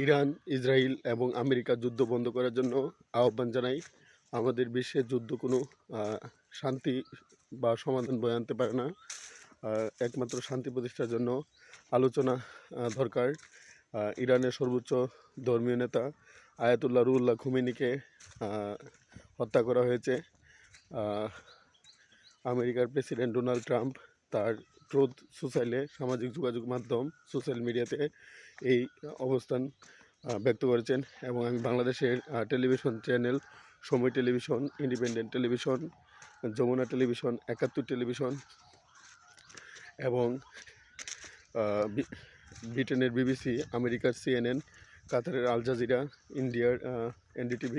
Iran, Israel এবং America যুদ্ধ বন্ধ করার জন্য আহ্বান জানাই। আমাদের বিশ্বের যুদ্ধ কোনো শান্তি বা সমাধান বয়ে আনতে পারে না। একমাত্র শান্তি প্রতিষ্ঠার জন্য আলোচনা দরকার। ইরানের সর্বোচ্চ ধর্মীয় নেতা আয়াতুল্লাহ রুহুল্লাহ খুমেনিকে হত্যা করা হয়েছে। আমেরিকার প্রেসিডেন্ট ডোনাল্ড ট্রাম্প তার ট্রুথ সোশ্যালে সামাজিক যোগাযোগ মাধ্যম সোশ্যাল মিডিয়াতে এই অবস্থান ব্যক্ত করেছেন এবং আমি বাংলাদেশের television channel Somoy television, independent television, Jamuna television, ৭১ television এবং ব্রিটেনের বিবিসি, আমেরিকার CNN, কাতারের আল জাজিরা, ইন্ডিয়ার NDTV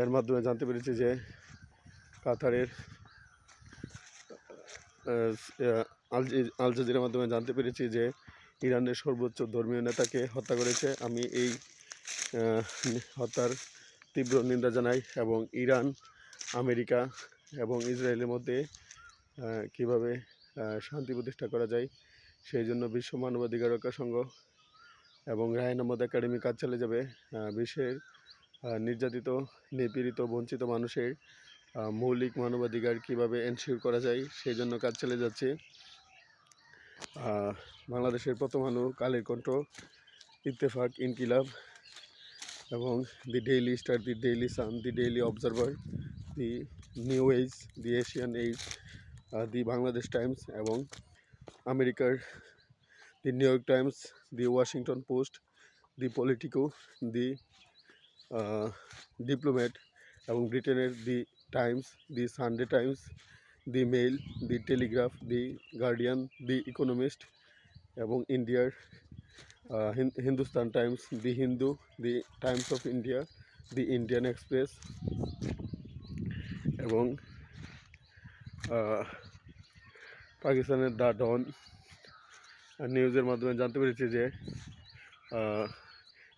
এর মাধ্যমে জানতে পেরেছি যে কাতারের আল জাজিরার মাধ্যমে জানতে পেরেছি যে ইরানের সর্বোচ্চ ধর্মীয় নেতাকে হত্যা করেছে। আমি এই হত্যার তীব্র নিন্দা জানাই এবং ইরান, আমেরিকা এবং ইসরায়েলের মধ্যে কিভাবে শান্তি প্রতিষ্ঠা করা যায় সেই জন্য বিশ্ব মানবাধিকার রক্ষা সংঘ এবং রায়হান আহমদ একাডেমি কাজ চালিয়ে যাবে। বিশ্বের নির্যাতিত, নিপীড়িত, বঞ্চিত মানুষের মৌলিক মানবাধিকার কীভাবে এনশিওর করা যায় সেই জন্য কাজ চালিয়ে যাচ্ছে। বাংলাদেশের প্রথম আলো, কালের কণ্ঠ, ইত্তেফাক, ইনকিলাব এবং the Daily Star, the Daily Sun, the Daily Observer, the New Age, the Asian Age, the Bangladesh Times এবং আমেরিকার the New York Times, the Washington Post, the Politico, the Diplomat এবং ব্রিটেনের the Times, the Sunday Times, the Mail, the Telegraph, the Guardian, the Economist এবং ইন্ডিয়ার Hindustan Times, the Hindu, the Times of India, the Indian Express এবং পাকিস্তানের the ডন নিউজের মাধ্যমে জানতে পেরেছি যে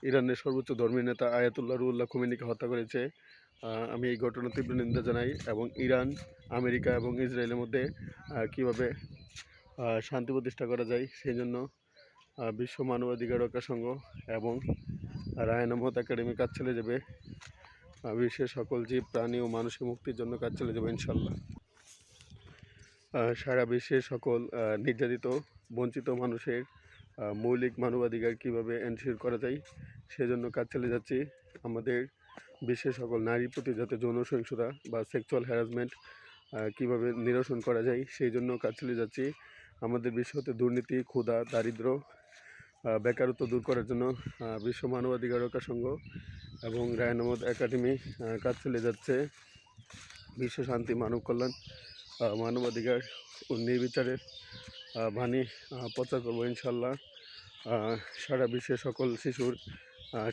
ইরানের সর্বোচ্চ ধর্মীয় নেতা আয়াতুল্লাহ রুহুল্লাহ খুমেনিকে হত্যা করেছে। আমি এই ঘটনার তীব্র নিন্দা জানাই এবং ইরান, আমেরিকা এবং ইসরায়েলের মধ্যে কীভাবে শান্তি প্রতিষ্ঠা করা যায় সেই জন্য বিশ্ব মানবাধিকার রক্ষা সংঘ এবং রায়হান আহমদ একাডেমি কাজ চালিয়ে যাবে। বিশ্বের সকল জীব, প্রাণী ও মানুষের মুক্তির জন্য কাজ চালিয়ে যাবে ইনশাল্লাহ। সারা বিশ্বের সকল নির্যাতিত, বঞ্চিত মানুষের মৌলিক মানবাধিকার কীভাবে এনশিওর করা যায় সেজন্য কাজ চালিয়ে যাচ্ছি। আমাদের বিশ্বের সকল নারীর প্রতি যাতে যৌন সহিংসতা বা সেক্সুয়াল হ্যারাসমেন্ট কীভাবে নিরসন করা যায় সেই জন্য কাজ চালিয়ে যাচ্ছি। আমাদের বিশ্ব হতে দুর্নীতি, ক্ষুধা, দারিদ্র, বেকারত্ব দূর করার জন্য বিশ্ব মানবাধিকার রক্ষা সংঘ এবং রায়হান আহমদ একাডেমি কাজ চালিয়ে যাচ্ছে। বিশ্ব শান্তি, মানব কল্যাণ, মানবাধিকার ও নির্বিচারের বাণী প্রচার করবো ইনশাল্লাহ। সারা বিশ্বের সকল শিশুর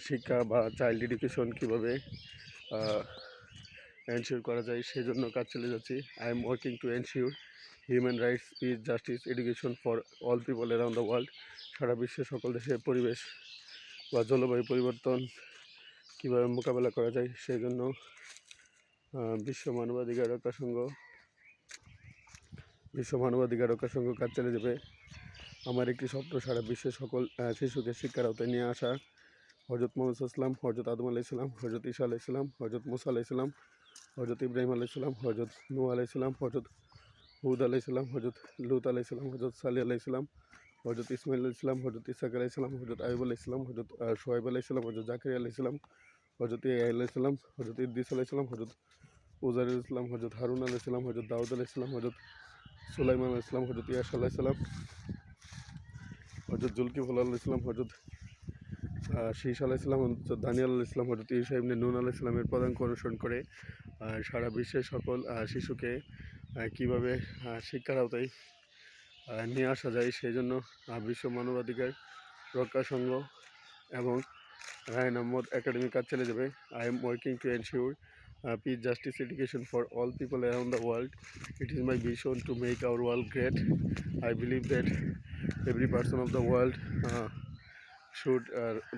শিক্ষা বা চাইল্ড এডুকেশন কীভাবে এনশিওর করা যায় সেই জন্য কাজ চালিয়ে যাচ্ছি। I am working to ensure human rights, peace, justice, education for all people around the world. সারা বিশ্বের সকল দেশের পরিবেশ বা জলবায়ু পরিবর্তন কীভাবে মোকাবেলা করা যায় সেই জন্য বিশ্ব মানবাধিকার রক্ষা সংঘ কাজ চালিয়ে যাবে। আমার একটি স্বপ্ন সারা বিশ্বের সকল শিশুকে শিক্ষার আওতায় নিয়ে আসা। হজরত মোহাম্মদ সাল্লাল্লাহু আলাইহি ওয়াসাল্লাম, হজরত আদম আলাইহিস সালাম, হজরত ঈসা আলাইহিস সালাম, হজরত মুসা আলাইহিস সালাম, হজরত ইব্রাহিম আলাইহিস সালাম, হজরত নূহ আলাইহিস সালাম, হজরত হুদ আলাইহিস সালাম, হজরত লূত আলাইহিস সালাম, হজরত সালেহ আলাইহিস সালাম, হজরত ইসমাইল আলাইহিস সালাম, হজরত ইসহাক আলাইহিস সালাম, হজরত আইয়ুব আলাইহিস সালাম, হজরত শুআয়ব আলাইহিস সালাম, হজরত জাকারিয়া আলাইহিস সালাম, হজরত ইয়াহইয়া আলাইহিস সালাম, হজরত ইদ্রিস আলাইহিস সালাম, হজরত উজাইর আলাইহিস সালাম, হজরত হারুন আলাইহিস সালাম, হজরত দাউদ আলাইহিস সালাম, হজরত সুলাইমান আলাইহিস সালাম, হজরত ইয়াস আলাইহিস সালাম, হজরত জুলকিফল আলাইহিস সালাম, হজরত শীস আলাইহিস সালাম, হজরত দানিয়েল আলাইহিস সালাম, হজরত ঈসা ইবনে নুন আলাইহিস সালামের পদাঙ্ক অনুসরণ করে সারা বিশ্বের সকল শিশুকে কীভাবে শিক্ষার আওতায় নিয়ে আসা যায় সেই জন্য বিশ্ব মানবাধিকার রক্ষা সংঘ এবং রায়হান আহমদ একাডেমি কাজ চালিয়ে যাবে। I am working to ensure peace, justice, education for all people around the world. It is my vision to make our world great. I believe that every person of the world should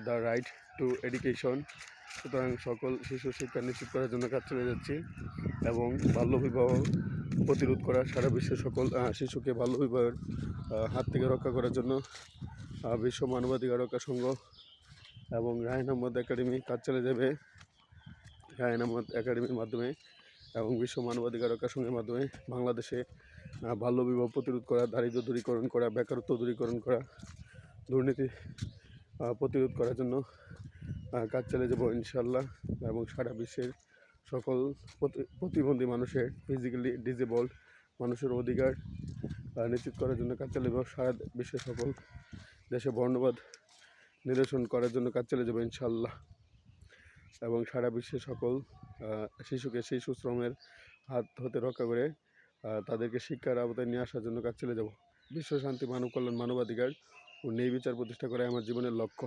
the right to education. সুতরাং সকল শিশু শিক্ষা নিশ্চিত করার জন্য কাজ চালিয়ে যাচ্ছি এবং বাল্যবিবাহ প্রতিরোধ করা, সারা বিশ্বের সকল শিশুকে বাল্যবিবাহের হাত থেকে রক্ষা করার জন্য বিশ্ব মানবাধিকার রক্ষা সংঘ এবং রায়হান আহমদ একাডেমি কাজ চালিয়ে যাবে। রায়হান আহমদ একাডেমির মাধ্যমে এবং বিশ্ব মানবাধিকার রক্ষা সংঘের মাধ্যমে বাংলাদেশে বাল্যবিবাহ প্রতিরোধ করা, দারিদ্র্য দূরীকরণ করা, বেকারত্ব দূরীকরণ করা, দুর্নীতি প্রতিরোধ করার জন্য কাজ চালিয়ে যাবো ইনশাল্লাহ। এবং সারা বিশ্বের সকল প্রতিবন্ধী মানুষের, ফিজিক্যালি ডিসেবলড মানুষের অধিকার নিশ্চিত করার জন্য কাজ চালিয়ে যাবো। সারা বিশ্বের সকল দেশে বর্ণবাদ নিরসন করার জন্য কাজ চালিয়ে যাবো ইনশাল্লাহ। এবং সারা বিশ্বের সকল শিশুকে শিশু শ্রমের হাত হতে রক্ষা করে তাদেরকে শিক্ষার আওতায় নিয়ে আসার জন্য কাজ চালিয়ে যাব। বিশ্ব শান্তি, মানব কল্যাণ, মানবাধিকার ও ন্যায় বিচার প্রতিষ্ঠা করাই আমার জীবনের লক্ষ্য।